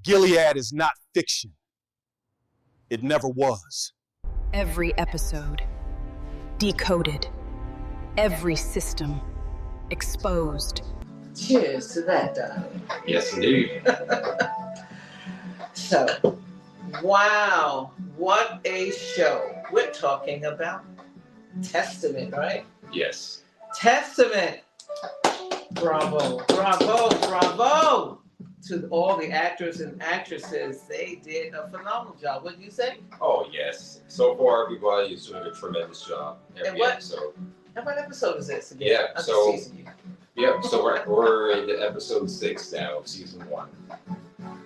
Gilead is not fiction. It never was. Every episode decoded. Every system exposed. Cheers to that, darling. Yes, indeed. So, wow, what a show. We're talking about Testament, right? Yes. Testament. Bravo, bravo, bravo to all the actors and actresses. They did a phenomenal job. What did you say? Oh, yes. So far, everybody is doing a tremendous job. And what episode. And what episode is this again? Yeah, so we're in the episode 6 now of season 1.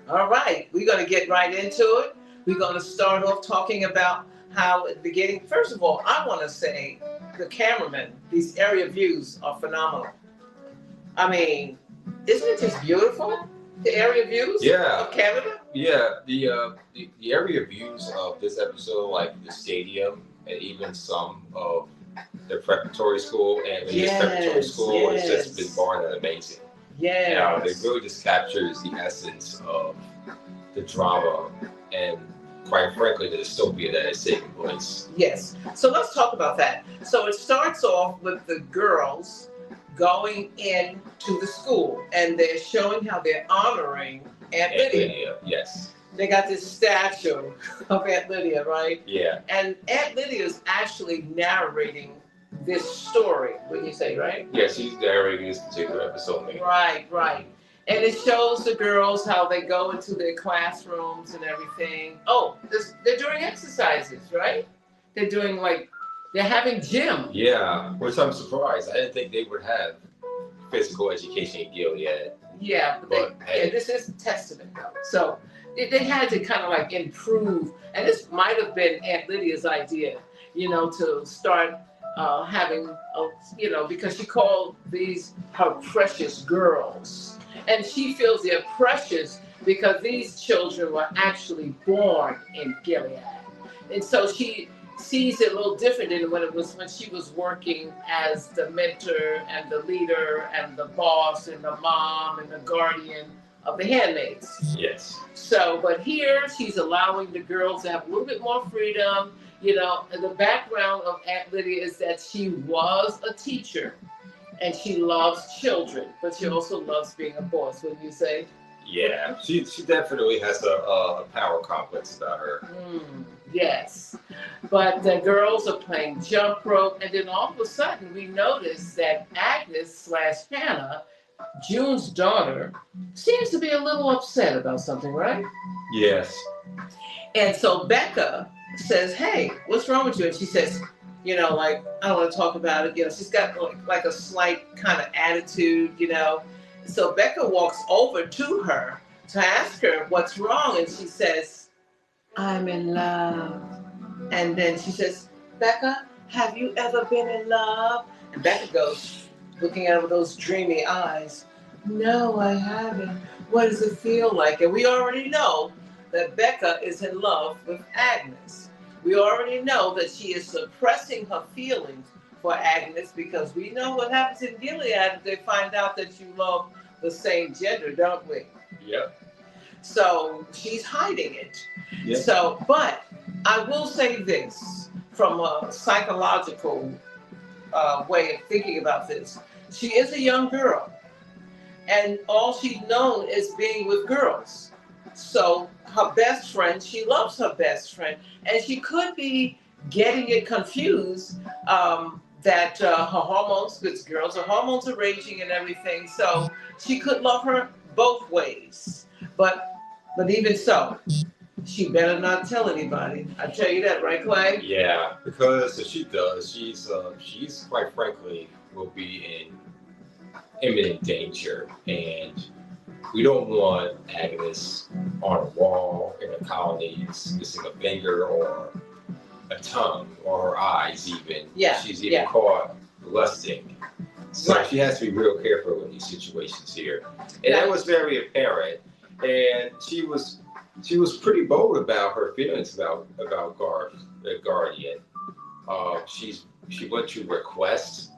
All right, we're going to get right into it. We're going to start off talking about how at the beginning, first of all, I want to say the cameramen, these area views are phenomenal. I mean, isn't it just beautiful? The area views of Canada? Yeah, the area views of this episode, like the stadium and even some of the preparatory school and preparatory school, has just been born and amazing. Yeah. It really just captures the essence of the drama and, quite frankly, the dystopia that is taking place. Yes. So let's talk about that. So it starts off with the girls going into the school, and they're showing how they're honoring Aunt Lydia. Yes. They got this statue of Aunt Lydia, right? Yeah. And Aunt Lydia is actually narrating this story, wouldn't you say, right? Yeah, she's narrating this particular episode. Right. And it shows the girls how they go into their classrooms and everything. Oh, they're doing exercises, right? They're having gym. Yeah, which I'm surprised. I didn't think they would have physical education in Gilead. Yeah, but this is Testament though. So they had to kind of like improve, and this might have been Aunt Lydia's idea, to start having, because she called these her precious girls. And she feels they're precious because these children were actually born in Gilead. And so she sees it a little different than when she was working as the mentor and the leader and the boss and the mom and the guardian of the handmaids. Yes. So, but here she's allowing the girls to have a little bit more freedom. And the background of Aunt Lydia is that she was a teacher and she loves children, but she also loves being a boss, wouldn't you say? Yeah, she definitely has a power complex about her. Yes, but the girls are playing jump rope, and then all of a sudden we notice that Agnes/Hannah, June's daughter, seems to be a little upset about something, right? Yes. And so Becca says, "Hey, what's wrong with you?" And she says, I don't want to talk about it. She's got like a slight kind of attitude, So Becca walks over to her to ask her what's wrong. And she says, "I'm in love." And then she says, "Becca, have you ever been in love?" And Becca goes, looking at her with those dreamy eyes, "No, I haven't. What does it feel like?" And we already know that Becca is in love with Agnes. We already know that she is suppressing her feelings for Agnes because we know what happens in Gilead if they find out that you love the same gender, don't we? Yep. So she's hiding it. Yep. So, but I will say this from a psychological way of thinking about this. She is a young girl, and all she's known is being with girls. So her best friend, she loves her best friend, and she could be getting it confused that her hormones, because girls, her hormones are raging and everything, so she could love her both ways. But even so, she better not tell anybody. I tell you that, right, Clay? Yeah, because if she does, she's quite frankly will be in imminent danger, and we don't want Agnes on a wall in a colony missing a finger or a tongue or her eyes even. Yeah. She's even caught lusting. So she has to be real careful in these situations here. And that was very apparent. And she was pretty bold about her feelings about Garth, the guardian. She went to request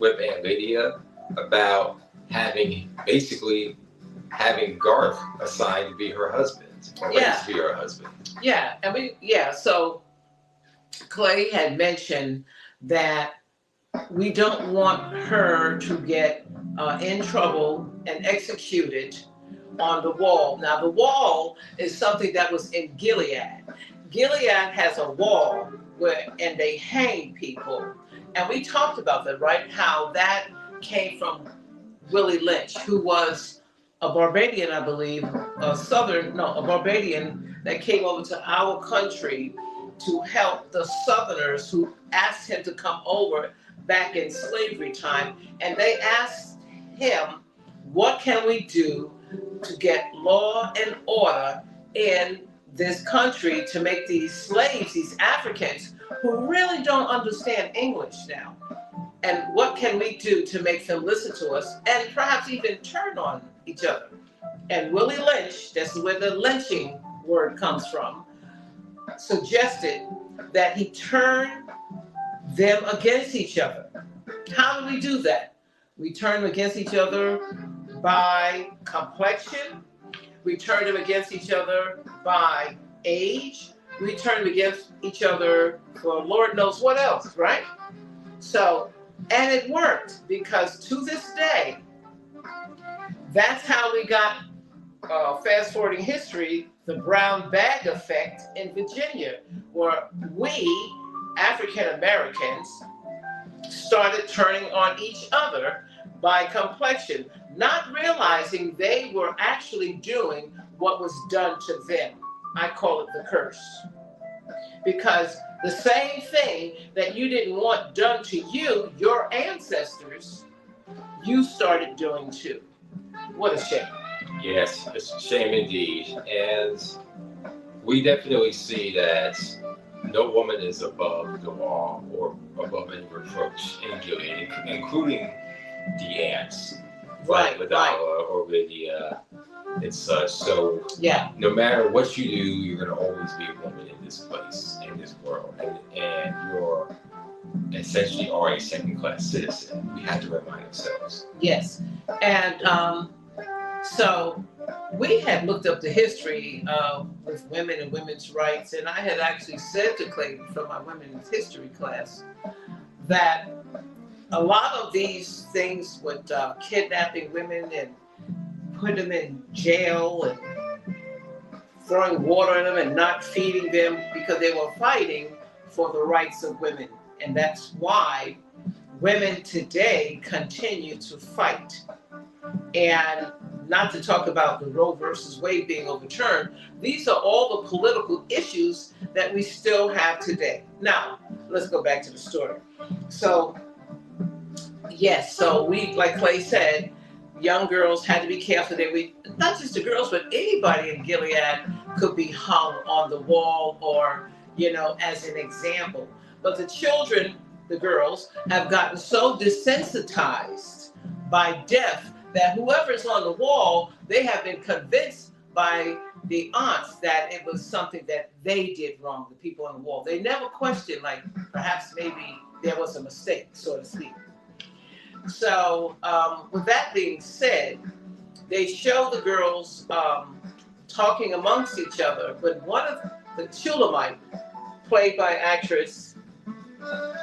with Aunt Lydia about having basically having Garth assigned to be her husband, or Yeah. to be her husband. Yeah, and so Clay had mentioned that we don't want her to get in trouble and executed on the wall. Now, the wall is something that was in Gilead. Gilead has a wall and they hang people. And we talked about that, right? How that came from Willie Lynch, who was a Barbadian, I believe, a Barbadian that came over to our country to help the Southerners who asked him to come over back in slavery time. And they asked him, what can we do to get law and order in this country to make these slaves, these Africans, who really don't understand English now? And what can we do to make them listen to us and perhaps even turn on each other? And Willie Lynch, that's where the lynching word comes from, suggested that he turn them against each other. How do we do that? We turn them against each other by complexion. We turn them against each other by age. We turn them against each other for Lord knows what else, right? So, and it worked, because to this day, that's how we got, fast forwarding history, the brown bag effect in Virginia, where we, African Americans, started turning on each other by complexion, not realizing they were actually doing what was done to them. I call it the curse. Because the same thing that you didn't want done to you, your ancestors, you started doing too. What a shame. Yes, it's a shame indeed. And we definitely see that no woman is above the law or above any reproach in Gilead, including the ants, Right, like right. Ladala or Lydia and such. So Yeah, no matter what you do, you're going to always be a woman in this place, in this world, and you're essentially are a second-class citizen. We have to remind ourselves. yes. And so we had looked up the history with women and women's rights, and I had actually said to Clayton from my women's history class that a lot of these things with kidnapping women and putting them in jail and throwing water in them and not feeding them, because they were fighting for the rights of women. And that's why women today continue to fight. And not to talk about the Roe versus Wade being overturned, these are all the political issues that we still have today. Now, let's go back to the story. So, yes, so we, like Clay said, young girls had to be careful that not just the girls, but anybody in Gilead could be hung on the wall or, as an example. But the children, the girls, have gotten so desensitized by death that whoever's on the wall, they have been convinced by the aunts that it was something that they did wrong, the people on the wall. They never questioned, like, perhaps maybe there was a mistake, so to speak. So with that being said, they show the girls talking amongst each other, but one of the Shulamite, played by actress.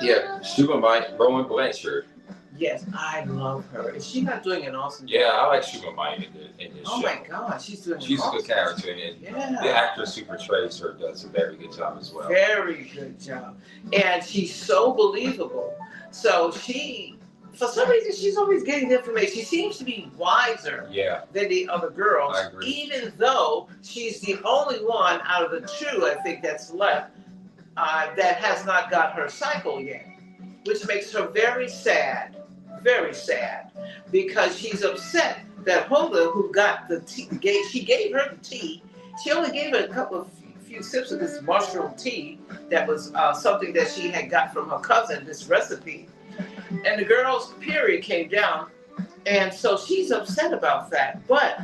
Yeah, Shulamite, Rowan Blanchard. Yes, I love her. Is she not doing an awesome job? Yeah, I like Shulamite in this show. Oh my God, she's doing She's an awesome a good character, and the actress who portrays her does a very good job as well. Very good job. And she's so believable. So for some reason, she's always getting the information. She seems to be wiser than the other girls, I agree. Even though she's the only one out of the two, I think, that's left that has not got her cycle yet, which makes her very sad, because she's upset that Hulda, who got the tea, she gave her the tea. She only gave her a few sips of this mushroom tea that was something that she had got from her cousin, this recipe. And the girl's period came down, and so she's upset about that. But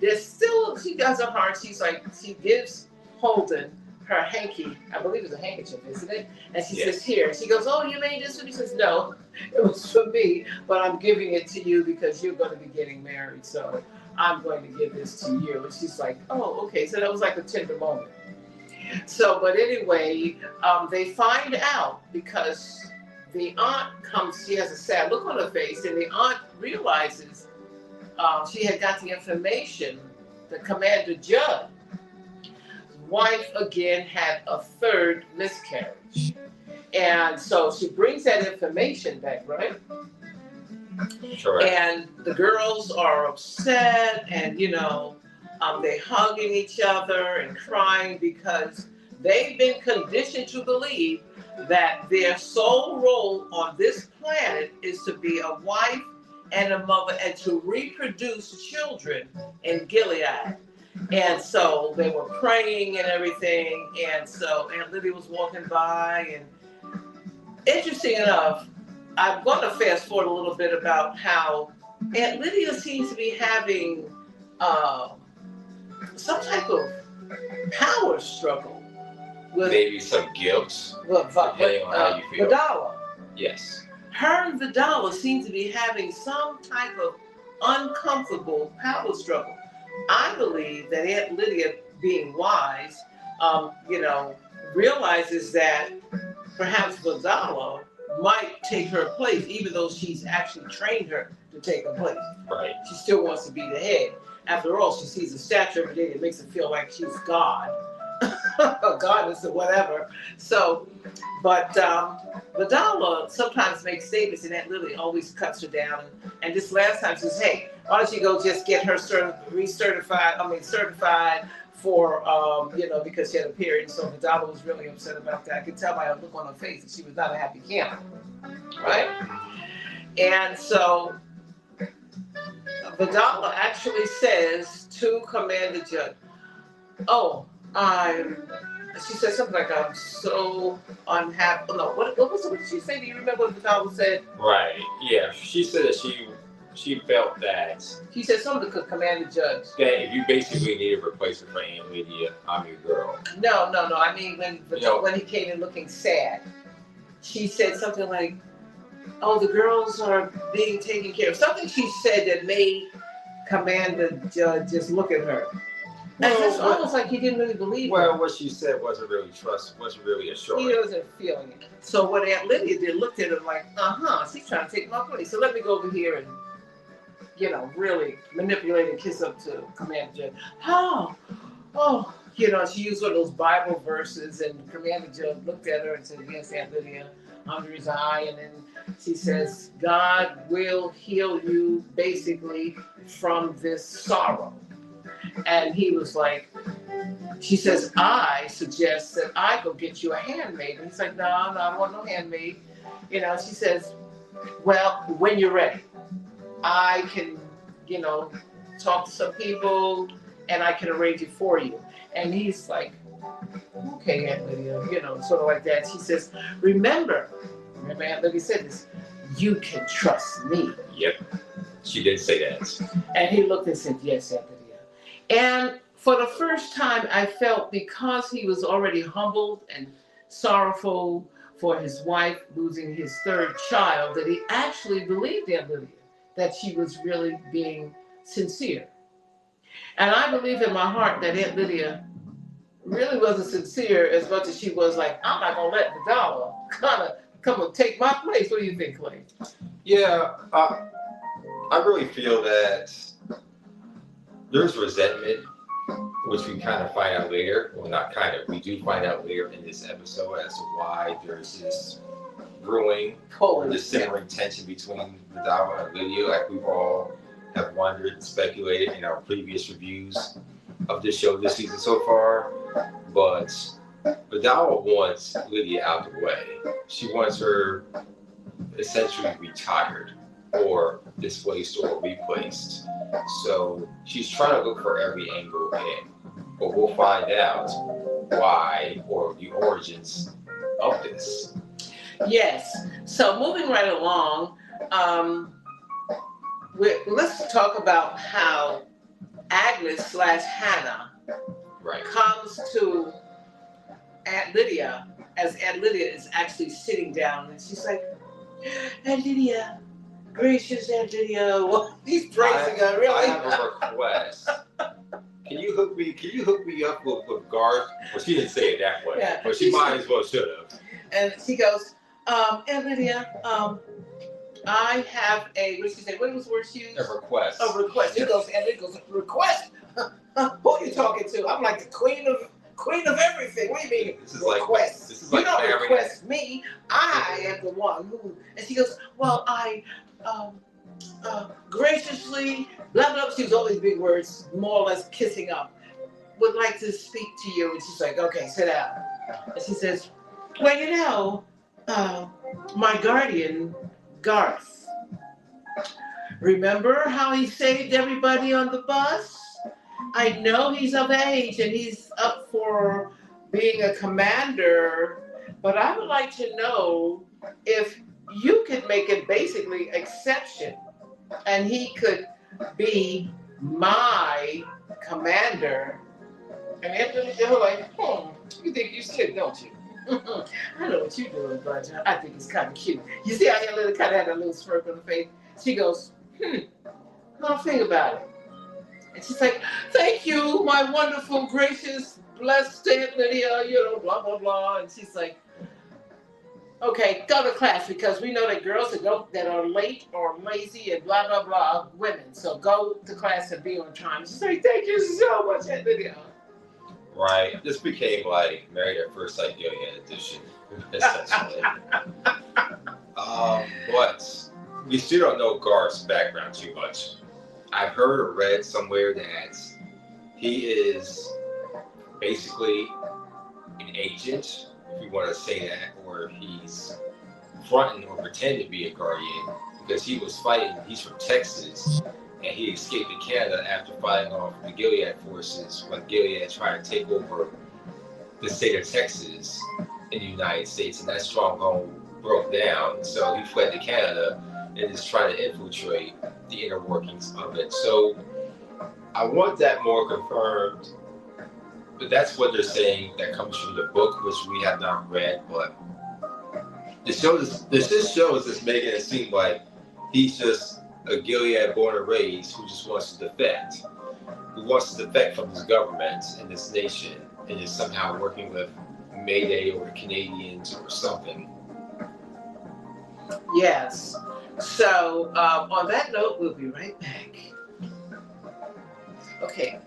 there's still, she does her heart. She gives Holden her hanky. I believe it's a handkerchief, isn't it? And she says, here. And she goes, oh, you made this for me? She says, no, it was for me, but I'm giving it to you because you're going to be getting married. So I'm going to give this to you. And she's like, oh, okay. So that was like a tender moment. So, but anyway, they find out because the aunt comes, she has a sad look on her face, and the aunt realizes she had got the information, the Commander Judd's wife again had a third miscarriage. And so she brings that information back, right? Correct. And the girls are upset, and they're hugging each other and crying because they've been conditioned to believe that their sole role on this planet is to be a wife and a mother and to reproduce children in Gilead. And so they were praying and everything. And so Aunt Lydia was walking by, and interesting enough, I'm going to fast forward a little bit about how Aunt Lydia seems to be having some type of power struggle with maybe some guilt, depending on how you feel. Vidala. Yes. Her and Vidala seem to be having some type of uncomfortable power struggle. I believe that Aunt Lydia, being wise, realizes that perhaps Vidala might take her place, even though she's actually trained her to take her place. Right. She still wants to be the head. After all, she sees a statue every day that makes her feel like she's God, a goddess or whatever. So, but Vidala sometimes makes statements, and Aunt Lily always cuts her down. And this last time she says, "Hey, why don't you go just get her certified for, because she had a period." So Vidala was really upset about that. I could tell by her look on her face that she was not a happy camper, right? And so Vidala actually says to Commander Judd, she said something like, "I'm so unhappy." No, what did she say? Do you remember what Vidala said? Right, yeah. She said that she felt that... He said something to Commander Judd. That if you basically need a replacement for Aunt Lydia, I'm your girl. No. I mean, when he came in looking sad, she said something like, "Oh, the girls are being taken care of." Something she said that made Commander Judd just look at her. And it's almost like he didn't really believe her. Well, what she said wasn't really assuring. He wasn't feeling it. So what Aunt Lydia did, looked at her like, she's trying to take my place. So let me go over here and, really manipulate and kiss up to Commander Judd. She used one of those Bible verses, and Commander Judd looked at her and said, "Yes, Aunt Lydia," under his eye, and then she says, "God will heal you basically from this sorrow." And he was like, she says, "I suggest that I go get you a handmaid." And he's like, no, I don't want no handmaid. She says, "Well, when you're ready, I can, talk to some people and I can arrange it for you." And he's like, "Okay, Aunt Lydia," sort of like that. She says, remember Aunt Lydia said this, "You can trust me." Yep, she did say that. And he looked and said, "Yes, Aunt Lydia." And for the first time, I felt, because he was already humbled and sorrowful for his wife losing his third child, that he actually believed Aunt Lydia, that she was really being sincere. And I believe in my heart that Aunt Lydia really wasn't sincere as much as she was like, "I'm not going to let Vidala come and take my place." What do you think, Clay? Yeah, I really feel that there's resentment, which we kind of find out later. Well, not kind of. We do find out later in this episode as to why there's this brewing or this simmering tension between Vidala and Lydia, like we've all have wondered and speculated in our previous reviews of this show this season so far. But Vidala wants Lydia out the way. She wants her essentially retired or displaced or replaced. So she's trying to look for every angle in. But we'll find out why or the origins of this. Yes. So moving right along, let's talk about how Agnes / Hannah comes to Aunt Lydia as Aunt Lydia is actually sitting down, and she's like, "Aunt Lydia, gracious Aunt Lydia, well, he's praising her, really. I have a request. Can you hook me up with Garth? Well, she didn't say it that way, Yeah, but she might as well should have. And she goes, Aunt Lydia, I have a, what did she say? What was the word she used? A request. A request. She goes, and it goes, request? Who are you talking to? I'm like the queen of everything. What do you mean? This is request. This is you like don't marrying. request me. I am the one who. And she goes, well, I graciously, blah blah. She was all these big words, more or less kissing up. Would like to speak to you. And she's like, okay, sit down. And she says, well, you know, my guardian, Garth. Remember how he saved everybody on the bus? I know he's of age and he's up for being a commander, but I would like to know if you could make it basically exception and he could be my commander. And Anthony, they're like, you think you're slick, don't you? I know what you're doing, but I think it's kind of cute. You see how Anthony kind of had a little smirk on her face? She goes, I'll think about it. And she's like, thank you, my wonderful, gracious, blessed Aunt Lydia, blah, blah, blah. And she's like, okay, go to class because we know that girls that are late or lazy and blah, blah, blah are women. So go to class and be on time. She's like, thank you so much, Aunt Lydia. Right. This became like Married at First Sight Gilead edition, essentially. But we still don't know Garth's background too much. I've heard or read somewhere that he is basically an agent, if you want to say that, or he's fronting or pretending to be a guardian because he was fighting. He's from Texas, and he escaped to Canada after fighting off the Gilead forces when Gilead tried to take over the state of Texas in the United States, and that stronghold broke down. So he fled to Canada and is trying to infiltrate the inner workings of it. So I want that more confirmed, but that's what they're saying. That comes from the book, which we have not read. But this shows us making it seem like he's just a Gilead born and raised who just wants to defect, from his government and this nation, and is somehow working with Mayday or the Canadians or something. Yes. So on that note, we'll be right back. Okay.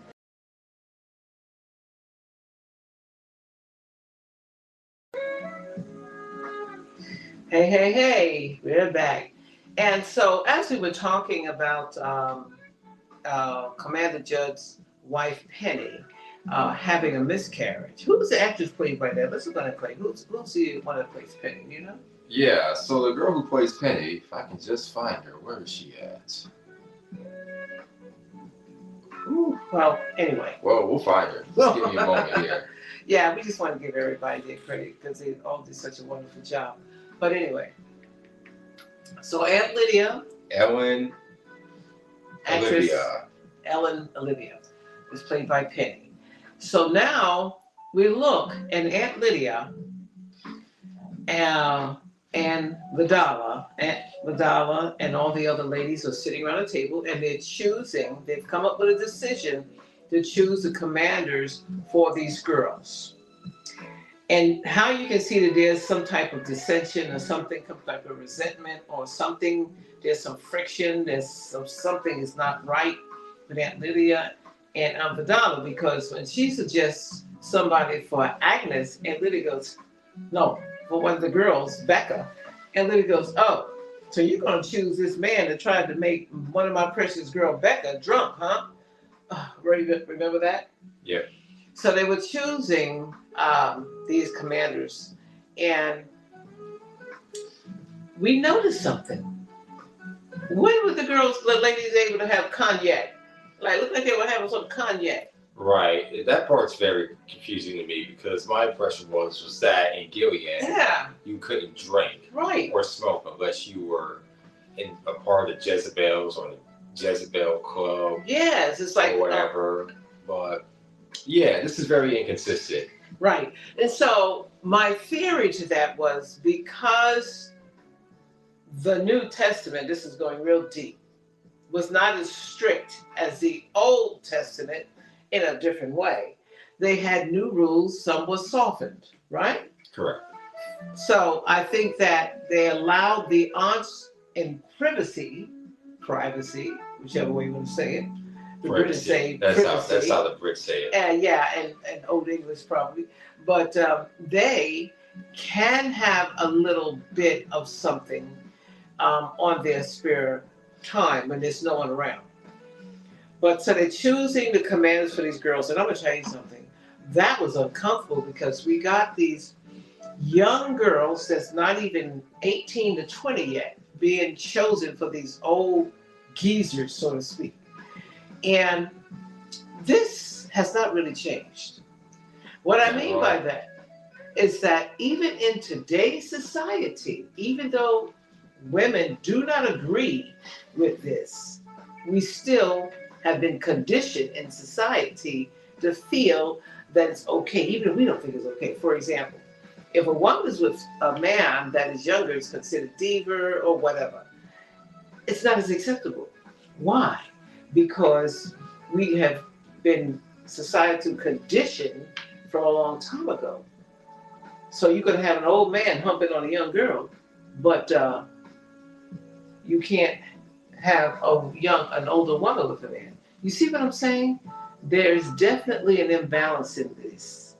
Hey, we're back. And so as we were talking about Commander Judd's wife, Penny, having a miscarriage. Who was the actress played by that? Let's look on that play. Who's the one that plays Penny, you know? Yeah, so the girl who plays Penny, if I can just find her, where is she at? Ooh, well, anyway. Well, we'll find her. Just give me a moment here. Yeah, we just want to give everybody their credit because they all did such a wonderful job. But anyway, so Aunt Lydia, Ellen Olivia, was played by Penny. So now we look, and Aunt Lydia and Vidala and all the other ladies are sitting around a table, and they've come up with a decision to choose the commanders for these girls. And how you can see that there's some type of dissension or something, some type of resentment or something, there's some friction, something is not right with Aunt Lydia and Vidala, because when she suggests somebody for Agnes, Aunt Lydia goes, no, for one of the girls, Becca. And Lydia goes, oh, so you're going to choose this man that tried to make one of my precious girl, Becca, drunk, huh? Remember that? Yeah. So they were choosing these commanders, and we noticed something. When were the ladies able to have cognac? Like, looked like they were having some cognac. Right. That part's very confusing to me because my impression was that in Gilead, you couldn't drink or smoke unless you were in a part of the Jezebels or the Jezebel Club. Yes, it's like or whatever. But yeah, this is very inconsistent. Right. And so my theory to that was because the New Testament, this is going real deep, was not as strict as the Old Testament in a different way. They had new rules, some was softened, right? Correct. So I think that they allowed the aunts in privacy, whichever way you want to say it. The British say privacy. That's how the Brits say it. And Old English probably. But they can have a little bit of something on their spare time when there's no one around. But so they're choosing the commandments for these girls. And I'm going to tell you something. That was uncomfortable because we got these young girls that's not even 18 to 20 yet being chosen for these old geezers, so to speak. And this has not really changed. What I mean by that is that even in today's society, even though women do not agree with this, we still have been conditioned in society to feel that it's okay, even if we don't think it's okay. For example, if a woman is with a man that is younger, it's considered diva or whatever. It's not as acceptable. Why? Because we have been societal conditioned from a long time ago. So you could have an old man humping on a young girl, but you can't have an older woman with a man. You see what I'm saying? There's definitely an imbalance in this.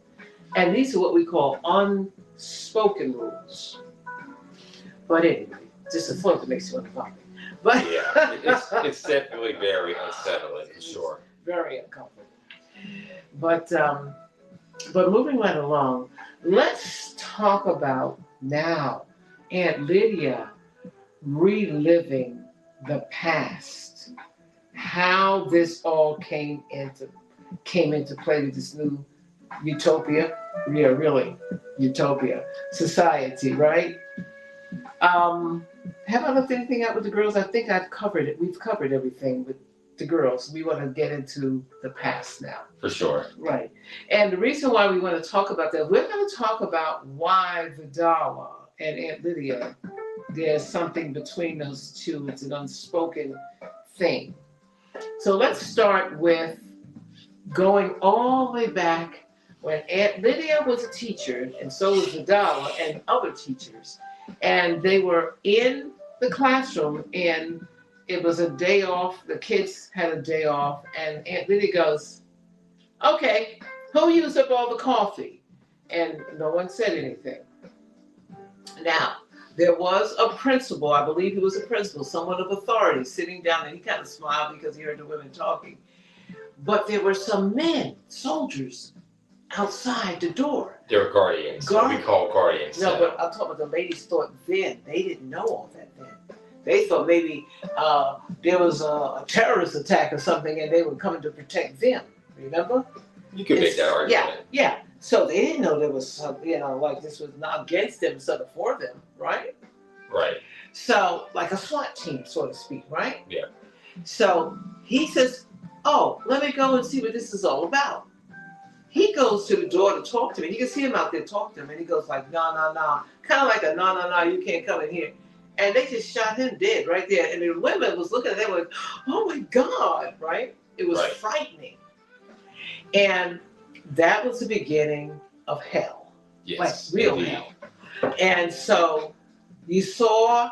And these are what we call unspoken rules. But anyway, just a thought that makes you want to vomit. But yeah, it's definitely very unsettling, for sure. Very uncomfortable. But moving right along, let's talk about now Aunt Lydia reliving the past. How this all came into play with this new utopia. Yeah, really, utopia society, right? Have I left anything out with the girls? I think I've covered it. We've covered everything with the girls. We want to get into the past now. For sure. Right. And the reason why we want to talk about that, we're going to talk about why Vidala and Aunt Lydia, there's something between those two. It's an unspoken thing. So let's start with going all the way back when Aunt Lydia was a teacher, and so was Vidala and other teachers. And they were in the classroom, and it was a day off. The kids had a day off, and Aunt Lydia goes, "Okay, who used up all the coffee?" And no one said anything. Now, there was a principal, I believe he was a principal, someone of authority, sitting down, and he kind of smiled because he heard the women talking. But there were some men, soldiers, outside the door. They were guardians. What we call guardians. No, but I'm talking about the ladies thought then. They didn't know all that then. They thought maybe there was a terrorist attack or something, and they were coming to protect them. Remember? You could make that argument. Yeah. So they didn't know there was some, like this was not against them instead of for them, right? Right. So like a SWAT team, so to speak, right? Yeah. So he says, "Oh, let me go and see what this is all about." He goes to the door to talk to me. You can see him out there talking to him, and he goes like, "No, no, no," kind of like a "No, no, no, you can't come in here." And they just shot him dead right there. And the women was looking at them like, "Oh my God," right? It was frightening. And that was the beginning of hell. Yes, like real indeed. hell. And so you saw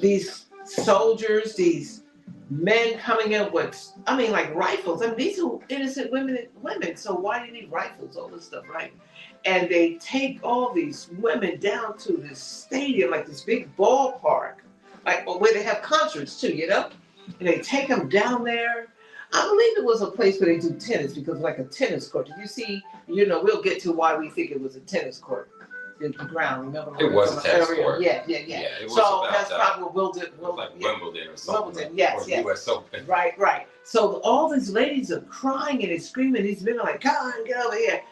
these soldiers, these men coming in with, like rifles. These are innocent women. So why do you need rifles? All this stuff, right? And they take all these women down to this stadium, like this big ballpark, like where they have concerts too, And they take them down there. I believe it was a place where they do tennis because like a tennis court. Did you see? We'll get to why we think it was a tennis court. The ground, remember? It was a tennis court. Yeah. It was so about that's probably what Will did. Like Wimbledon or something. Wimbledon, yes. US Open. Right. So all these ladies are crying and they're screaming. These men are like, "Come on, get over here.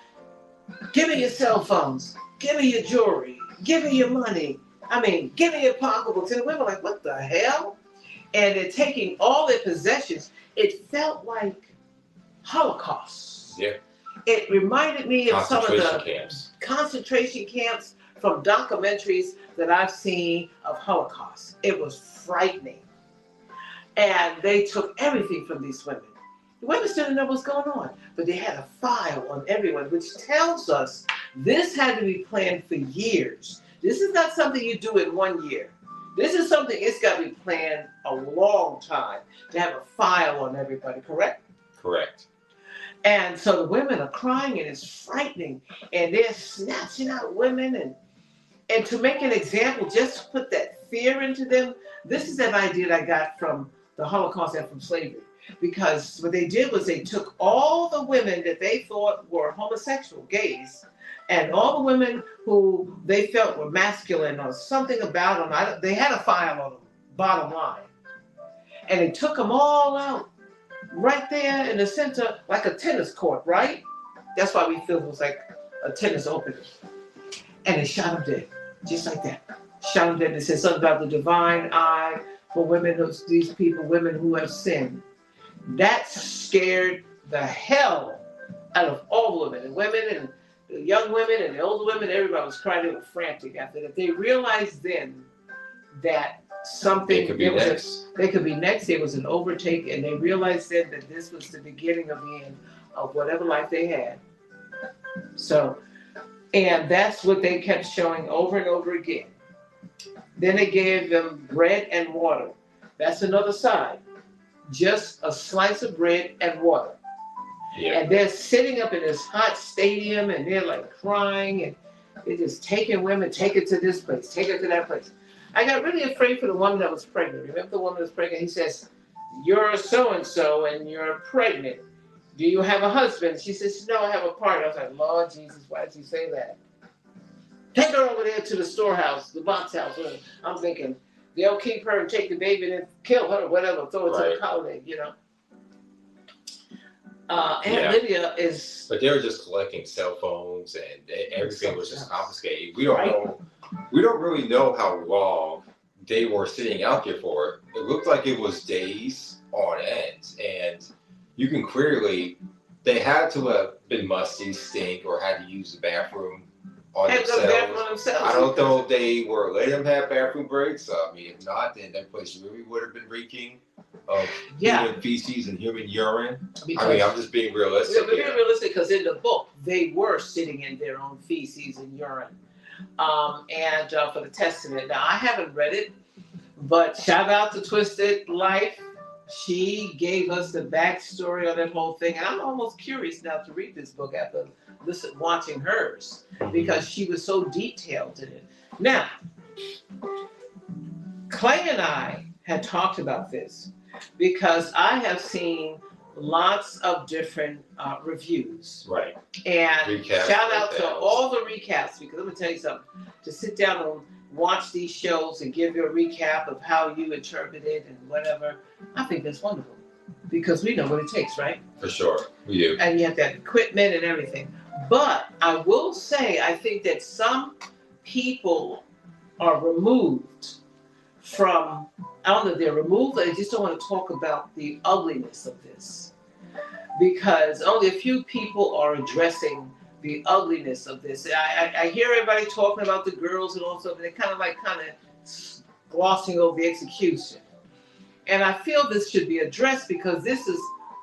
Give me your cell phones. Give me your jewelry. Give me your money. Give me your pocketbooks." And the women are like, "What the hell?" And they're taking all their possessions. It felt like Holocaust. Yeah. It reminded me of some of the camps. concentration camps from documentaries that I've seen of Holocaust. It was frightening. And they took everything from these women. The women still didn't know what's going on, but they had a file on everyone, which tells us this had to be planned for years. This is not something you do in 1 year. This is something, it's got to be planned a long time to have a file on everybody, correct? Correct. And so the women are crying and it's frightening. And they're snatching out women. And to make an example, just to put that fear into them, this is an idea I got from the Holocaust and from slavery. Because what they did was they took all the women that they thought were homosexual, gays, and all the women who they felt were masculine or something about them, they had a file on them, bottom line. And they took them all out right there in the center, like a tennis court, right? That's why we feel it was like a tennis opening. And they shot them dead, just like that. Shot them dead. They said something about the divine eye for women, these people, women who have sinned. That scared the hell out of all women, and the young women and the older women. Everybody was crying. They were frantic after that. They realized then that something They could be next. They could be next. There was an overtake, and they realized then that this was the beginning of the end of whatever life they had. So, and that's what they kept showing over and over again. Then they gave them bread and water. That's another side. Just a slice of bread and water. Yeah. And they're sitting up in this hot stadium and they're like crying and they're just taking women, take it to this place, take it to that place. I got really afraid for the woman that was pregnant. Remember the woman that was pregnant? He says, "You're so-and-so and you're pregnant. Do you have a husband?" She says, "No, I have a partner." I was like, Lord Jesus, why did you say that? Take her over there to the storehouse, the box house. I'm thinking, they'll keep her and take the baby and kill her or whatever, throw it to the colony, you know. Aunt Lydia is... But they were just collecting cell phones and everything was just confiscated. We don't know. We don't really know how long they were sitting out there for. It looked like it was days on end. And you can clearly... They had to have been musty, stink, or had to use the bathroom on themselves. I don't know if they were letting them have bathroom breaks. I mean, if not, then that place really would have been reeking of human feces and human urine. Because, I mean, I'm just being realistic. We're being realistic because in the book, they were sitting in their own feces and urine. And for the Testament. Now, I haven't read it, but shout out to Twisted Life. She gave us the backstory on that whole thing. And I'm almost curious now to read this book after watching hers, because she was so detailed in it. Now, Clay and I had talked about this because I have seen lots of different reviews. Right. And recaps, shout out to all the recaps, because let me tell you something. To sit down and watch these shows and give you a recap of how you interpret it and whatever, I think that's wonderful. Because we know what it takes, right? For sure, we do. And you have that equipment and everything. But I will say, I think that some people are removed from, I don't know if they're removed, they just don't want to talk about the ugliness of this. Because only a few people are addressing the ugliness of this. I hear everybody talking about the girls and all stuff, and they're kind of glossing over the execution. And I feel this should be addressed because this is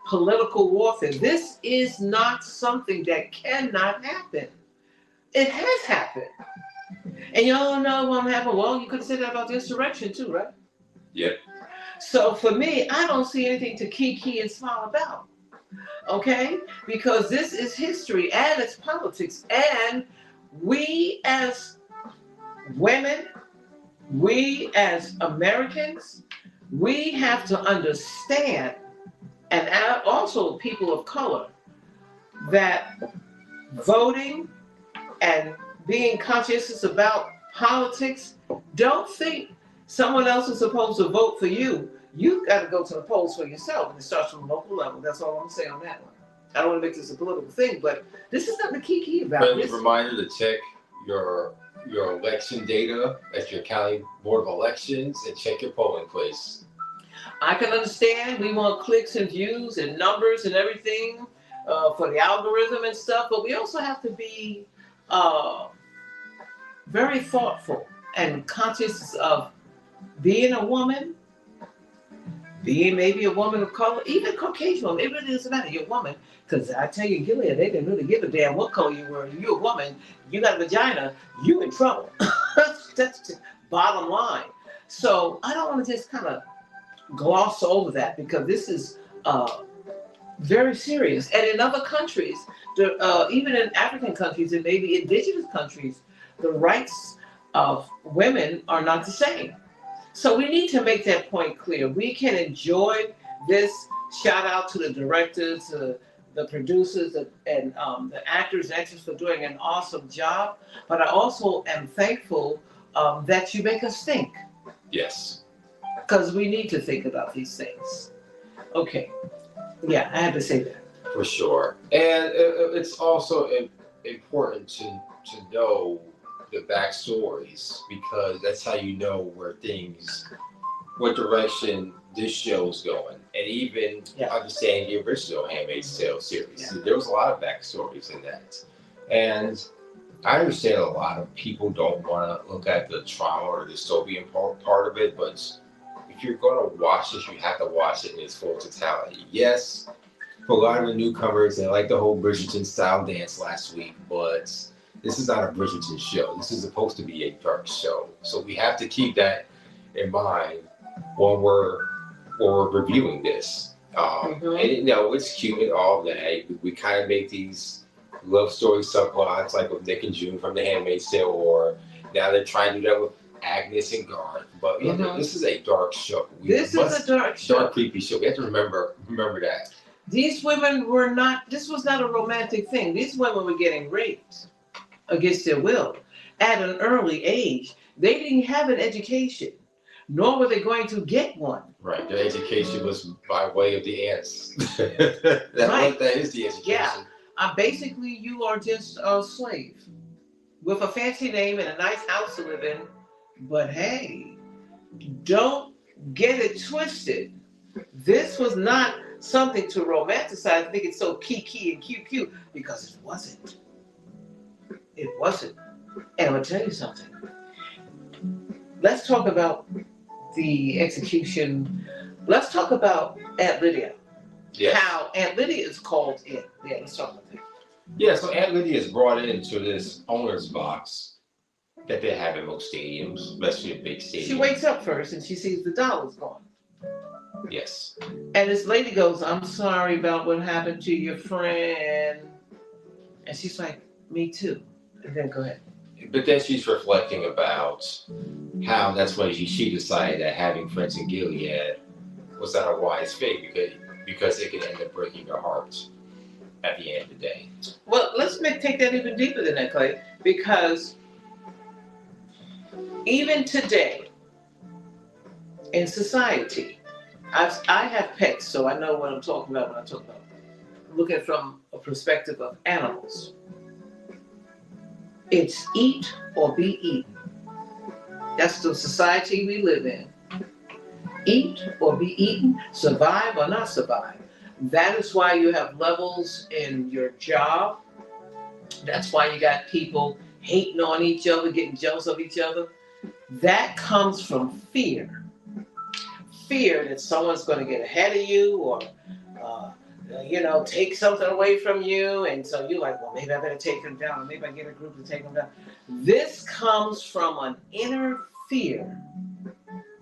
political warfare. This is not something that cannot happen. It has happened. And y'all know it won't happen. Well, you could say that about the insurrection too, right? Yep. So for me, I don't see anything to kiki and smile about. Okay? Because this is history and it's politics. And we as women, we as Americans, we have to understand, and also people of color, that voting and being conscientious about politics, don't think someone else is supposed to vote for you. You've got to go to the polls for yourself, and it starts from the local level. That's all I'm saying on that one. I don't want to make this a political thing, but this is nothing to kiki about. Friendly reminder to check your election data at your county board of elections and check your polling place. I can understand we want clicks and views and numbers and everything for the algorithm and stuff, but we also have to be very thoughtful and conscious of being a woman, being maybe a woman of color, even Caucasian woman. It really doesn't matter. You're a woman. Because I tell you, Gilead, they didn't really give a damn what color you were. You're a woman, you got a vagina, you in trouble. That's the bottom line. So I don't want to just kind of gloss over that, because this is very serious. And in other countries, even in African countries and maybe indigenous countries, the rights of women are not the same. So we need to make that point clear. We can enjoy this. Shout out to the directors, the producers, and the actors and actresses for doing an awesome job. But I also am thankful that you make us think. Yes. Because we need to think about these things. Okay. Yeah, I had to say that. For sure. And it's also important to know the backstories, because that's how you know what direction this show's going. And even understanding the original Handmaid's Tale series. Yeah. So there was a lot of backstories in that. And I understand a lot of people don't want to look at the trauma or dystopian part of it, but if you're going to watch this, you have to watch it in its full totality. Yes, for a lot of the newcomers, they like the whole Bridgerton style dance last week, but this is not a Bridgerton show. This is supposed to be a dark show. So we have to keep that in mind when we're reviewing this. And it's cute and all that. We kind of make these love story subplots like with Nick and June from The Handmaid's Tale, or now they're trying to do that with Agnes and Garth. But this is a dark show. This is a dark show. Dark, creepy show. We have to remember that. These women were not, this was not a romantic thing. These women were getting raped against their will at an early age. They didn't have an education, nor were they going to get one. Right. Their education was by way of the aunts. That is the education. Yeah. Basically, you are just a slave with a fancy name and a nice house to live in. But hey, don't get it twisted. This was not something to romanticize, think it's so kiki and cute, because it wasn't. It wasn't. And I'm going to tell you something. Let's talk about the execution. Let's talk about Aunt Lydia. Yes. How Aunt Lydia is called in. Yeah, let's talk about that. Yeah, so Aunt Lydia is brought into this owner's box that they have in most stadiums, especially in big stadiums. She wakes up first and she sees the dollar's gone. Yes. And this lady goes, I'm sorry about what happened to your friend. And she's like, me too. And then go ahead. But then she's reflecting about how that's when she decided that having friends in Gilead was not a wise thing, because it could end up breaking her heart at the end of the day. Well, let's take that even deeper than that, Clay, because even today in society, I have pets, so I know what I'm talking about when I talk about looking from a perspective of animals. It's eat or be eaten. That's the society we live in. Eat or be eaten, survive or not survive. That is why you have levels in your job. That's why you got people hating on each other, getting jealous of each other. That comes from fear. Fear that someone's going to get ahead of you, or take something away from you, and so you're like, well, maybe I better take them down, or maybe I get a group to take them down. This comes from an inner fear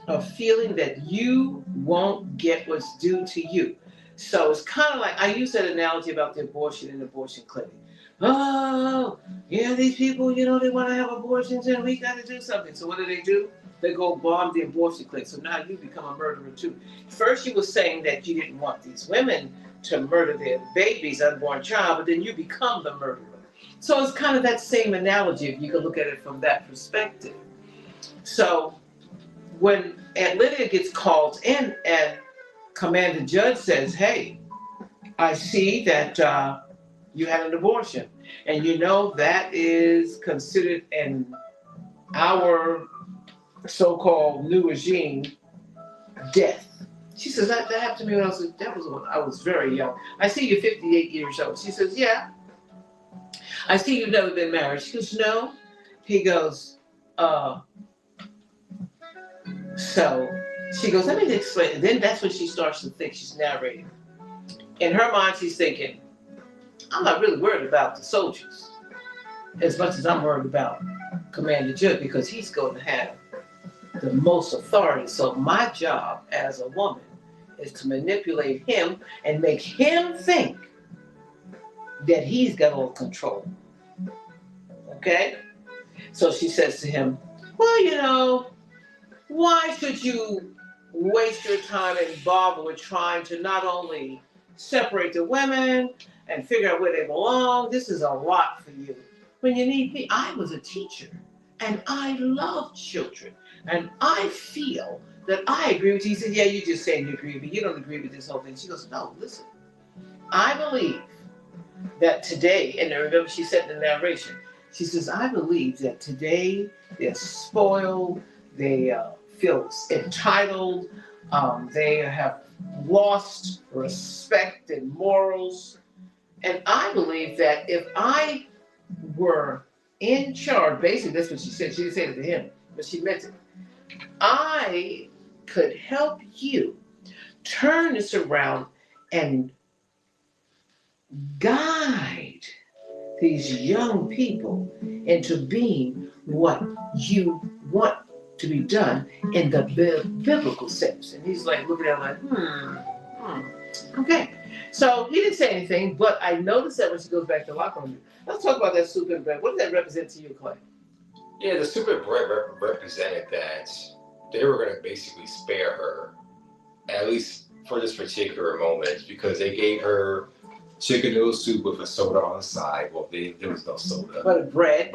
of feeling that you won't get what's due to you. So it's kind of like, I use that analogy about the abortion and abortion clinic. Oh, yeah, these people, they want to have abortions and we got to do something. So what do? They go bomb the abortion clinic. So now you become a murderer too. First you were saying that you didn't want these women to murder their babies, unborn child, but then you become the murderer. So it's kind of that same analogy, if you can look at it from that perspective. So when Aunt Lydia gets called in and Commander Judge says, hey, I see that you had an abortion. And that is considered in our so-called new regime death. She says, that happened to me when I was very young. I see you're 58 years old. She says, yeah. I see you've never been married. She goes, no. he goes, so she goes, let me explain. And then that's when she starts to think. She's narrating. In her mind, she's thinking, I'm not really worried about the soldiers as much as I'm worried about Commander Judd, because he's going to have the most authority. So my job as a woman is to manipulate him and make him think that he's got all control. Okay? So she says to him, well, why should you waste your time and bother with trying to not only separate the women and figure out where they belong? This is a lot for you. When you need me, I was a teacher and I love children. And I feel that I agree with you. He said, yeah, you're just saying you agree, but you don't agree with this whole thing. She goes, no, listen. I believe that today, and remember she said in the narration, she says, I believe that today they're spoiled, they feel entitled, they have lost respect and morals. And I believe that if I were in charge, basically that's what she said. She didn't say it to him, but she meant it. I could help you turn this around and guide these young people into being what you want to be done in the biblical sense. And he's like looking at her like, okay. So he didn't say anything, but I noticed that when she goes back to the locker room. Let's talk about that soup and bread. What does that represent to you, Clay? Yeah, the soup and bread represented that they were going to basically spare her, at least for this particular moment, because they gave her chicken noodle soup with a soda on the side. Well, there was no soda. But a bread.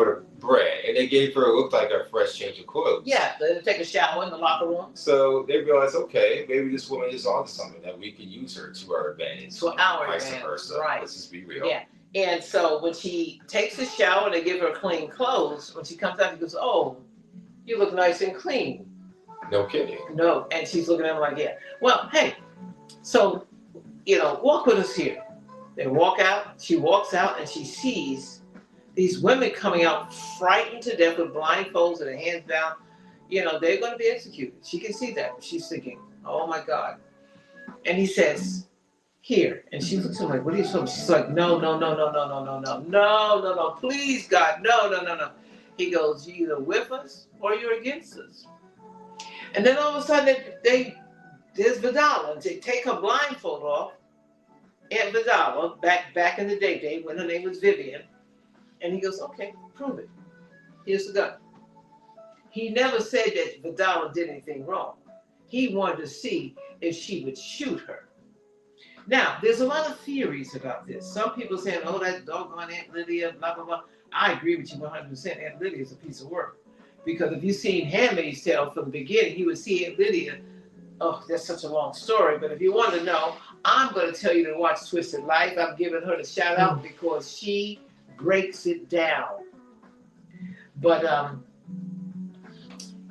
And they gave her, it looked like a fresh change of clothes. Yeah, they take a shower in the locker room. So they realized, okay, maybe this woman is onto something, that we can use her to our advantage. To our vice advantage, versa. right. Let's just be real. Yeah. And so when she takes a shower, they give her clean clothes. When she comes out, he goes, oh, you look nice and clean. No kidding. No. And she's looking at him like, yeah. Well, hey, so, walk with us here. They walk out. She walks out and she sees these women coming out frightened to death with blindfolds and their hands down. They're going to be executed. She can see that. She's thinking, oh my God. And he says, here. And she looks at him like, what are you talking about? She's like, no, please, God, no. He goes, you're either with us or you're against us. And then all of a sudden, there's Vidala. And they take her blindfold off. Aunt Vidala, back in the day when her name was Vivian. And he goes, okay, prove it. Here's the gun. He never said that Vidala did anything wrong. He wanted to see if she would shoot her. Now, there's a lot of theories about this. Some people saying, oh, that doggone Aunt Lydia, blah, blah, blah. I agree with you 100%. Aunt Lydia is a piece of work. Because if you've seen Handmaid's Tale from the beginning, you would see Aunt Lydia. Oh, that's such a long story. But if you want to know, I'm going to tell you to watch Twisted Life. I'm giving her the shout out because she breaks it down. But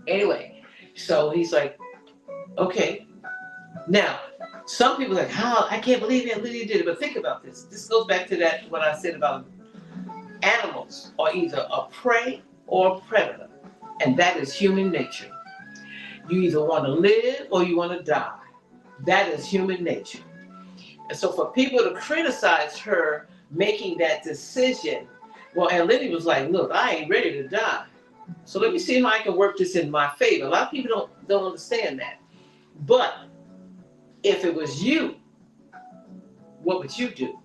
anyway, so he's like, okay. Now, some people are like, how? I can't believe Aunt Lydia did it. But think about this. This goes back to that what I said about animals are either a prey or a predator. And that is human nature. You either want to live or you want to die. That is human nature. And so for people to criticize her making that decision, well, Aunt Lydia was like, look, I ain't ready to die. So let me see how I can work this in my favor. A lot of people don't understand that. But if it was you, what would you do?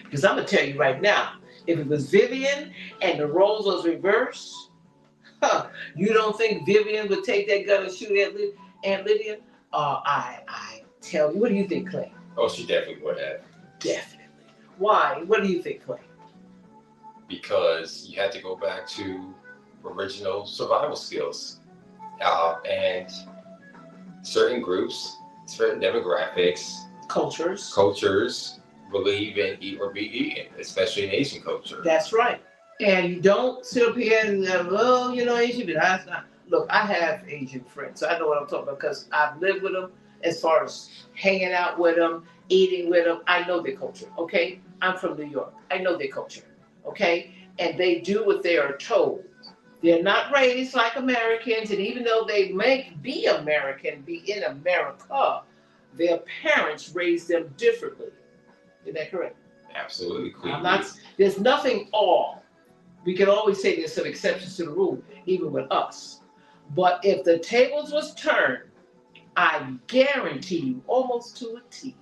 Because I'm going to tell you right now, if it was Vivian and the roles was reversed, you don't think Vivian would take that gun and shoot Aunt Lydia? I tell you. What do you think, Clay? Oh, she definitely would have. Definitely. Why? What do you think, Clay? Because you had to go back to original survival skills. And certain groups, certain demographics, cultures believe in eat or be eaten, especially in Asian culture. That's right. And you don't sit up here and, Asian, but that's not. Look, I have Asian friends, so I know what I'm talking about because I've lived with them as far as hanging out with them, eating with them. I know their culture, okay? I'm from New York. I know their culture, okay? And they do what they are told. They're not raised like Americans, and even though they may be American, be in America, their parents raised them differently. Is that correct? Absolutely, Queen. I'm not. There's nothing all. We can always say there's some exceptions to the rule, even with us. But if the tables was turned, I guarantee you, almost to a T,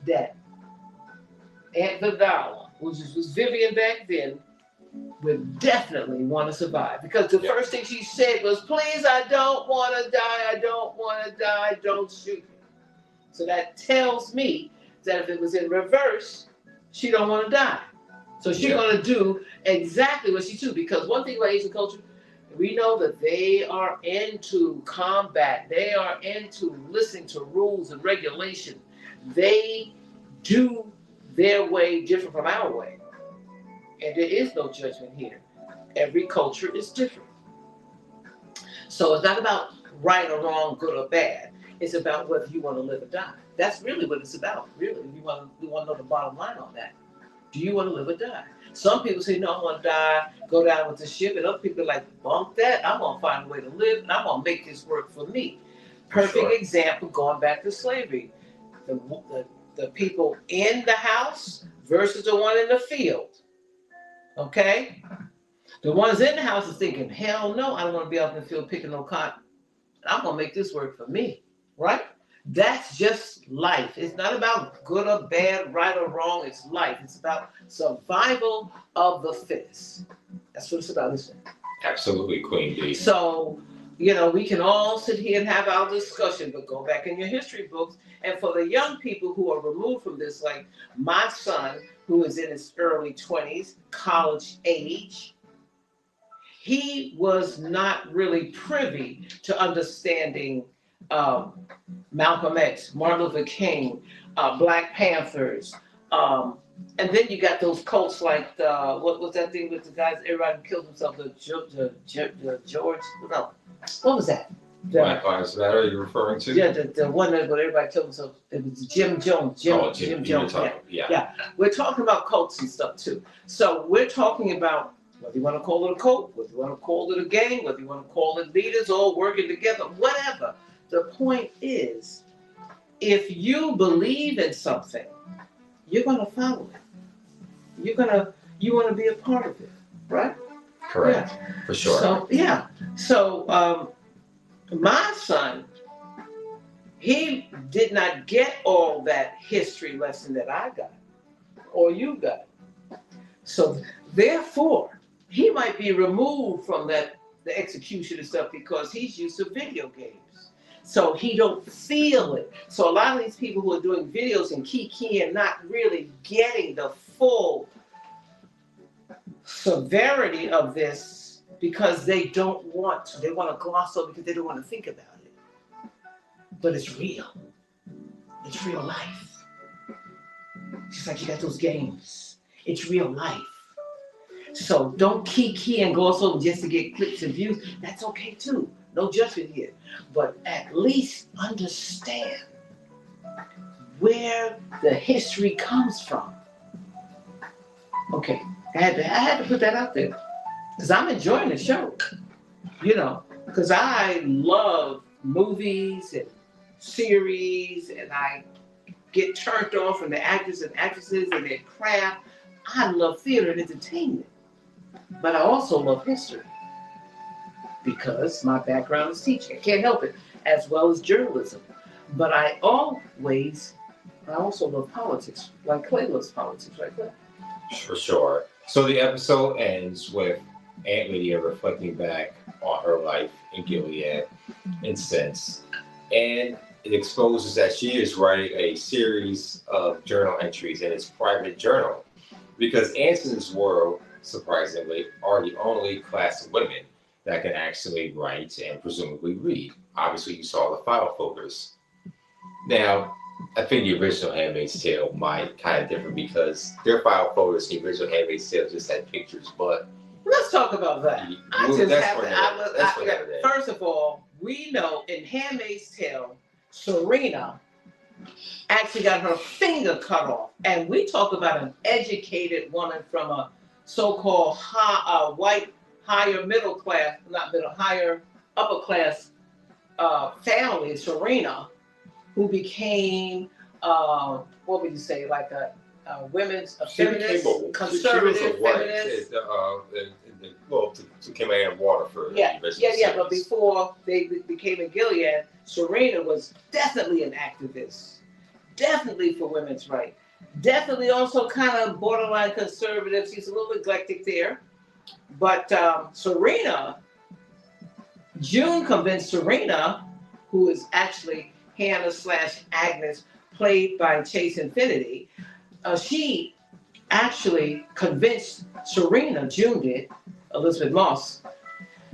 that Aunt Vidala, which was Vivian back then, would definitely want to survive. Because the first thing she said was, please, I don't want to die, I don't want to die, don't shoot me. So that tells me that if it was in reverse, she don't want to die. So she's going to do exactly what she do. Because one thing about Asian culture, we know that they are into combat. They are into listening to rules and regulation. They do their way different from our way. And there is no judgment here. Every culture is different. So it's not about right or wrong, good or bad. It's about whether you want to live or die. That's really what it's about, really. We want to know the bottom line on that. Do you want to live or die? Some people say, no, I want to die, go down with the ship. And other people are like, bump that. I'm going to find a way to live, and I'm going to make this work for me. Perfect example, going back to slavery. The people in the house versus the one in the field. Okay? The ones in the house is thinking, hell no, I don't want to be out in the field picking no cotton. I'm going to make this work for me. Right? That's just life. It's not about good or bad, right or wrong. It's life. It's about survival of the fittest. That's what it's about, isn't it? Absolutely, Queen B. So, we can all sit here and have our discussion, but go back in your history books. And for the young people who are removed from this, like my son, who is in his early 20s, college age, he was not really privy to understanding Malcolm X, Martin Luther King, Black Panthers, and then you got those cults like what was that thing with the guys? Everybody killed themselves. The George, no, what was that? Black Lives Matter. Are you referring to? Yeah, the one that everybody killed themselves. It was Jim Jones. Jim Jones. Yeah. We're talking about cults and stuff too. So we're talking about whether you want to call it a cult, whether you want to call it a gang, whether you want to call it leaders all working together, whatever. The point is, if you believe in something, you're going to follow it. You want to be a part of it, right? Correct. Yeah. For sure. So my son, he did not get all that history lesson that I got or you got. So therefore, he might be removed from the execution and stuff because he's used to video games. So he don't feel it. So a lot of these people who are doing videos and keying not really getting the full severity of this because they don't want to. They want to gloss over because they don't want to think about it. But it's real. It's real life. Just like you got those games. It's real life. So don't key and gloss over just to get clicks and views. That's okay too. No judgment here. But at least understand where the history comes from. Okay, I had to put that out there. Because I'm enjoying the show. Because I love movies and series, and I get turned off from the actors and actresses and their craft. I love theater and entertainment. But I also love history. Because my background is teaching. I can't help it. As well as journalism. But I also love politics. Like Clay loves politics, right, Clay? For sure. So the episode ends with Aunt Lydia reflecting back on her life in Gilead and since. And it exposes that she is writing a series of journal entries in his private journal. Because Anson's world, surprisingly, are the only class of women that can actually write and presumably read. Obviously, you saw the file folders. Now, I think the original Handmaid's Tale might kind of differ because their file folders in the original Handmaid's Tale just had pictures, but... Let's talk about that. First of all, we know in Handmaid's Tale, Serena actually got her finger cut off. And we talk about an educated woman from a so-called white higher middle class, not middle, higher upper class family, Serena, who became, what would you say, like a women's, a feminist, conservative feminist. Well, to come out of Waterford. Yeah. But before they became in Gilead, Serena was definitely an activist, definitely for women's rights, definitely also kind of borderline conservative. She's a little eclectic there, but June convinced Serena, who is actually Hannah/Agnes, played by Chase Infinity. She actually convinced Serena, June did, Elizabeth Moss,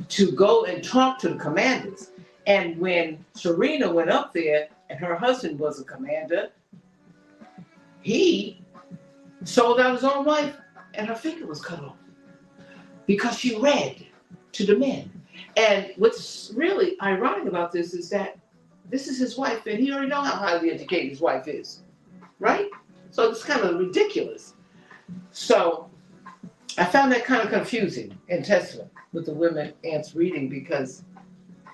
to go and talk to the commanders. And when Serena went up there, and her husband was a commander, he sold out his own wife, and her finger was cut off because she read to the men. And what's really ironic about this is that this is his wife, and he already knows how highly educated his wife is, right? So it's kind of ridiculous. So I found that kind of confusing in Testament with the women Ant's reading, because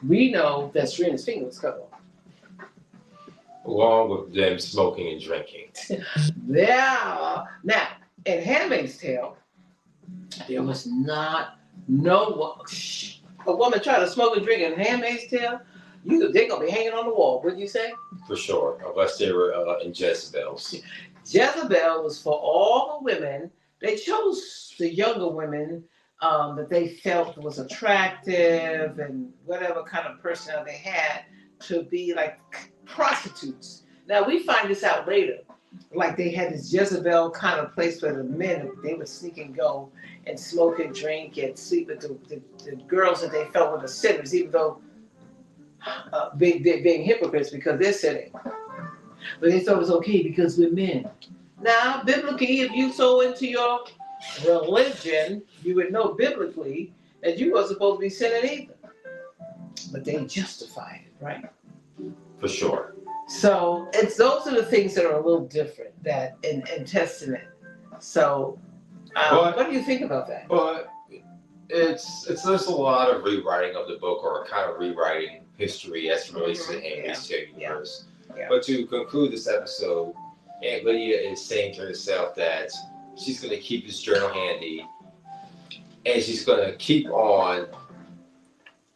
we know that Serena's finger was cut off. Along with them smoking and drinking. Yeah. Now, in Handmaid's Tale, there was not a woman trying to smoke and drink in Handmaid's Tale. They're gonna be hanging on the wall. Wouldn't you say? For sure, unless they were in Jezebel's. Jezebel was for all the women. They chose the younger women that they felt was attractive and whatever kind of personality they had to be like prostitutes. Now we find this out later. Like they had this Jezebel kind of place where the men, they would sneak and go and smoke and drink and sleep with the girls that they felt were the sinners, even though being hypocrites because they're sinning. But they thought it was okay because we're men. Now, biblically, if you so into your religion, you would know biblically that you weren't supposed to be sinning either. But they justified it, right? For sure. So those are the things that are a little different that in Testament. So what do you think about that? But it's there's a lot of rewriting of the book, or kind of rewriting history as it relates to the Handmaid's Tale universe. Yeah. But to conclude this episode, Aunt Lydia is saying to herself that she's going to keep this journal handy, and she's going to keep on.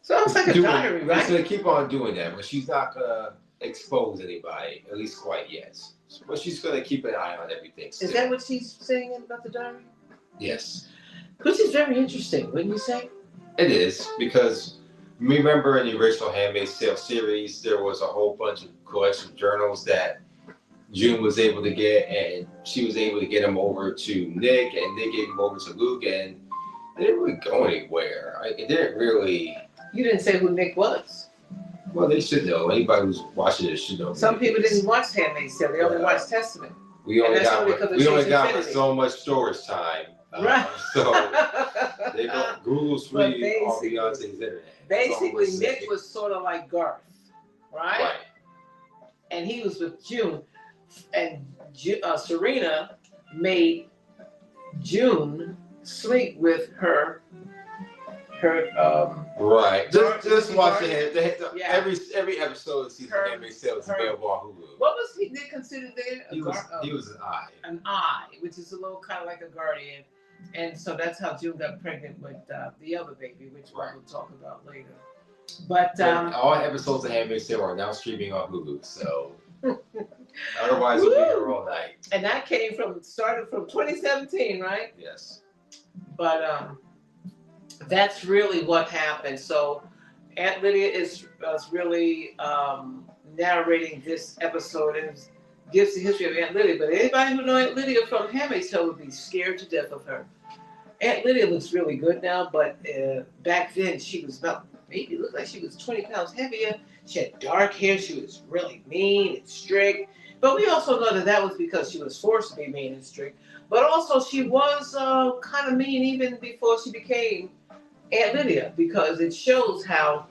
Sounds like a diary, right? She's going to keep on doing that, but she's not going to expose anybody, at least quite yet. But she's going to keep an eye on everything. Still. Is that what she's saying about the diary? Yes. Which is very interesting, wouldn't you say? It is, because remember in the original Handmaid's Tale series, there was a whole bunch of collection of journals that June was able to get, and she was able to get them over to Nick, and Nick gave them over to Luke, and they didn't really go anywhere. It didn't really. You didn't say who Nick was. Well, they should know. Anybody who's watching this should know. Some people didn't watch Handmaid's Tale. They only watched Testament. We only got so much storage time. Right. So they don't Google's free on Beyonce's internet. Basically, Nick was sort of like Garth, right? Right. And he was with June, and Serena made June sleep with her. Right. Just watching it. Every episode of season Handmaid's Tale is available on Hulu. What was Nick considered there? He was an eye. An eye, which is a little kind of like a guardian. And so that's how June got pregnant with the other baby, which we'll talk about later. But all episodes of Handmaid's Tale are now streaming on Hulu, so otherwise we'll be here all night. And that started from 2017, right? Yes. But that's really what happened. So Aunt Lydia is really narrating this episode and gives the history of Aunt Lydia. But anybody who knows Aunt Lydia from Handmaid's Tale would be scared to death of her. Aunt Lydia looks really good now, but back then she was maybe looked like she was 20 pounds heavier. She had dark hair. She was really mean and strict. But we also know that was because she was forced to be mean and strict. But also she was kind of mean even before she became Aunt Lydia, because it shows how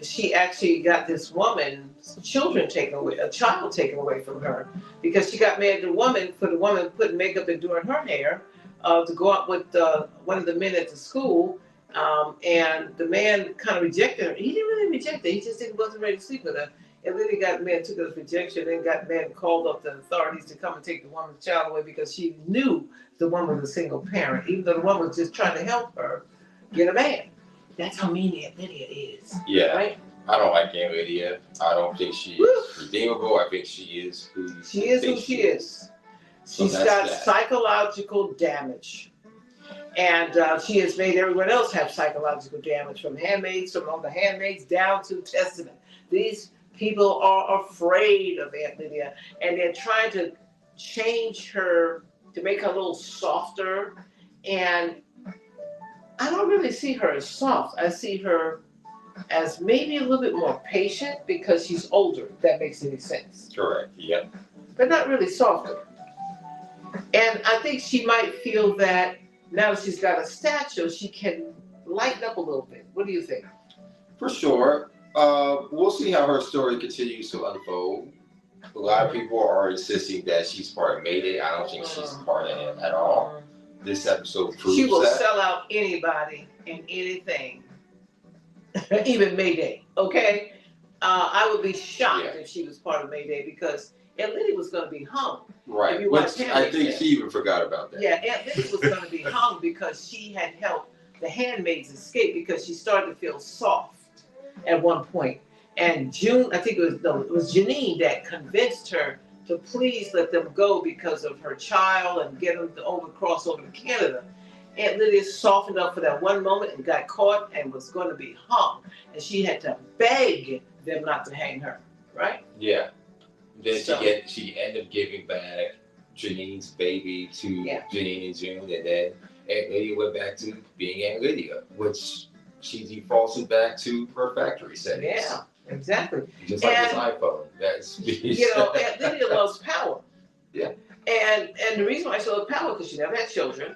she actually got this woman's child taken away from her, because she got married to a woman for the woman putting makeup and doing her hair to go out with one of the men at the school, And the man kind of rejected her. He didn't really reject her. He just wasn't ready to sleep with her. And then the man took his rejection and man called up the authorities to come and take the woman's child away because she knew the woman was a single parent, even though the woman was just trying to help her get a man. That's how mean Aunt Lydia is. Yeah. Right? I don't like Aunt Lydia. I don't think she is redeemable. I think she is who she is. She's got psychological damage. And she has made everyone else have psychological damage, from handmaids, from all the handmaids down to Testament. These people are afraid of Aunt Lydia, and they're trying to change her to make her a little softer. And I don't really see her as soft. I see her as maybe a little bit more patient because she's older, if that makes any sense. Correct, yep. But not really softer. And I think she might feel that now that she's got a stature, she can lighten up a little bit. What do you think? For sure. We'll see how her story continues to unfold. A lot of people are insisting that she's part of Mayday. I don't think she's part of it at all. This episode proves she will that. Sell out anybody and anything, even Mayday. Okay, I would be shocked if she was part of Mayday because Aunt Lydia was going to be hung. Right, which I think she even forgot about that. Yeah, Aunt Lydia was going to be hung because she had helped the handmaids escape because she started to feel soft at one point. And June, I think it was Janine that convinced her to please let them go because of her child and get them to cross over to Canada. Aunt Lydia softened up for that one moment and got caught and was going to be hung. And she had to beg them not to hang her, right? Yeah. Then she ended up giving back Janine's baby to Janine and June, and then Aunt Lydia went back to being Aunt Lydia, which she defaulted back to her factory settings. Yeah, exactly. Just like this iPhone. That's Aunt Lydia loves power. Yeah. And the reason why she loves power is because she never had children,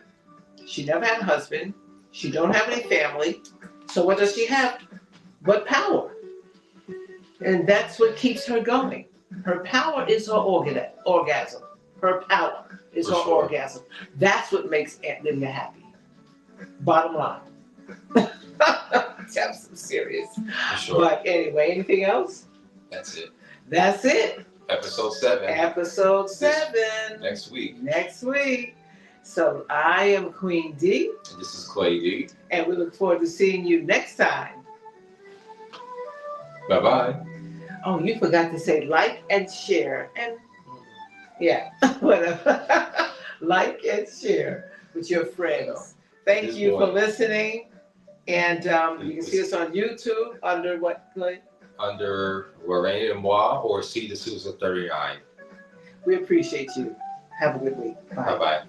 she never had a husband, she don't have any family. So what does she have but power? And that's what keeps her going. Her power is her orgasm. Her power is her orgasm. That's what makes Aunt Lydia happy. Bottom line. I'm serious. Sure. But anyway, anything else? That's it. That's it. Episode 7. Episode 7. Next week. Next week. So I am Queen D. And this is Clay D. And we look forward to seeing you next time. Bye-bye. Oh, you forgot to say like and share. And yeah, whatever. Like and share with your friends. Thank you for listening. And you can see us on YouTube under what, Clay? Under Lorraine and Moi or C. De Souza 39. We appreciate you. Have a good week. Bye. Bye-bye.